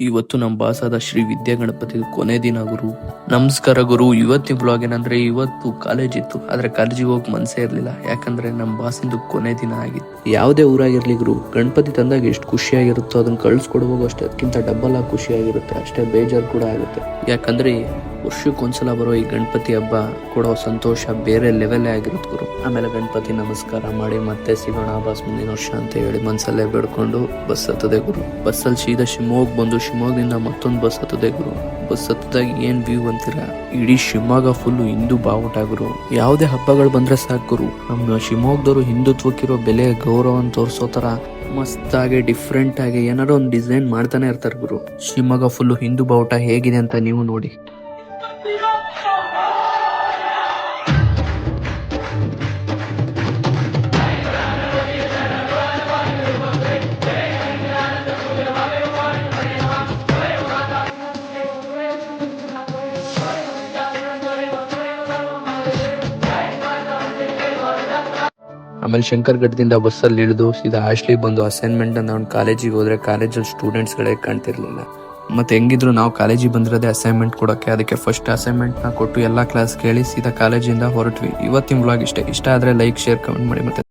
ಇವತ್ತು ನಮ್ಮ ಬಾಸಾದ ಶ್ರೀ ವಿದ್ಯಾ ಗಣಪತಿ ಕೊನೆ ದಿನ ಗುರು. ನಮಸ್ಕಾರ ಗುರು. ಇವತ್ತಿನ ಬ್ಲಾಗ್ ಏನಂದ್ರೆ, ಇವತ್ತು ಕಾಲೇಜ್ ಇತ್ತು, ಆದ್ರೆ ಕಾಲೇಜಿಗೆ ಹೋಗಿ ಮನ್ಸೇ ಇರ್ಲಿಲ್ಲ. ಯಾಕಂದ್ರೆ ನಮ್ಮ ಬಾಸಿಂದು ಕೊನೆ ದಿನ ಆಗಿತ್ತು. ಯಾವುದೇ ಊರಾಗಿರ್ಲಿ ಗುರು, ಗಣಪತಿ ತಂದಾಗ ಎಷ್ಟು ಖುಷಿಯಾಗಿರುತ್ತೋ ಅದನ್ನ ಕಳ್ಸ್ಕೊಡ್ಬೋದು ಅಷ್ಟೇ, ಅದಕ್ಕಿಂತ ಡಬಲ್ ಆಗಿ ಖುಷಿಯಾಗಿರುತ್ತೆ, ಅಷ್ಟೇ ಬೇಜಾರು ಕೂಡ ಆಗುತ್ತೆ. ಯಾಕಂದ್ರೆ ವರ್ಷಕ್ಕೊಂದ್ಸಲ ಬರೋ ಈ ಗಣಪತಿ ಹಬ್ಬ ಕೊಡೋ ಸಂತೋಷ ಬೇರೆ ಲೆವೆಲ್ ಆಗಿರುತ್ತೆ ಗುರು. ಆಮೇಲೆ ಗಣಪತಿ ನಮಸ್ಕಾರ ಮಾಡಿ ಮತ್ತೆ ಸಿಗೋಣ ಬಾಸ್ ಮುಂದಿನ ವರ್ಷ ಅಂತ ಹೇಳಿ ಮನ್ಸಲ್ಲೇ ಬೇಡ್ಕೊಂಡು ಬಸ್ ಹತ್ತದೆ ಗುರು. ಬಸ್ಸಲ್ಲಿ ಸೀದಾ ಶಿವಮೊಗ್ಗ ಬಂದು ಶಿವಮೊಗ್ಗದಿಂದ ಮತ್ತೊಂದು ಬಸ್ ಹತ್ತದೆ ಗುರು. ಬಸ್ ಹತ್ತದಾಗ ಏನ್ ವ್ಯೂ ಅಂತೀರಾ, ಇಡೀ ಶಿವಮೊಗ್ಗ ಫುಲ್ ಹಿಂದೂ ಬಾವುಟ ಗುರು. ಯಾವುದೇ ಹಬ್ಬಗಳು ಬಂದ್ರೆ ಸಾಕು ಗುರು, ನಮ್ಮ ಶಿವಮೊಗ್ಗದವರು ಹಿಂದುತ್ವಕ್ಕಿರೋ ಬೆಲೆ ಗೌರವನ ತೋರಿಸೋ ತರ ಮಸ್ತಾಗಿ ಡಿಫ್ರೆಂಟ್ ಆಗಿ ಏನಾರೋ ಒಂದು ಡಿಸೈನ್ ಮಾಡ್ತಾನೆ ಇರ್ತಾರೆ ಗುರು. ಶಿವಮೊಗ್ಗ ಫುಲ್ ಹಿಂದೂ ಬಾವುಟ ಹೇಗಿದೆ ಅಂತ ನೀವು ನೋಡಿ. ಆಮೇಲೆ ಶಂಕರ್ಘಟ್ಟದಿಂದ ಬಸ್ಸಲ್ಲಿ ಇಳಿದು ಸೀದಾ ಹಾಸ್ಟ್ಲಿಗೆ ಬಂದು ಅಸೈನ್ಮೆಂಟ್ ಅಂತ ಒಂದು ಕಾಲೇಜಿಗೆ ಹೋದ್ರೆ ಕಾಲೇಜಲ್ಲಿ ಸ್ಟೂಡೆಂಟ್ಸ್ಗಳೇ ಕಾಣ್ತಿರ್ಲಿಲ್ಲ. ಮತ್ತೆ ಹೆಂಗಿದ್ರು ನಾವು ಕಾಲೇಜಿಗೆ ಬಂದಿರೋದೇ ಅಸೈನ್ಮೆಂಟ್ ಕೊಡೋಕೆ, ಅದಕ್ಕೆ ಫಸ್ಟ್ ಅಸೈನ್ಮೆಂಟ್ನ ಕೊಟ್ಟು ಎಲ್ಲ ಕ್ಲಾಸ್ ಕೇಳಿ ಸೀದಾ ಕಾಲೇಜಿಂದ ಹೊರಟ್ವಿ. ಇವತ್ತಿನ ವ್ಲಾಗ್ ಇಷ್ಟ ಆದ್ರೆ ಲೈಕ್, ಶೇರ್, ಕಮೆಂಟ್ ಮಾಡಿ. ಮತ್ತೆ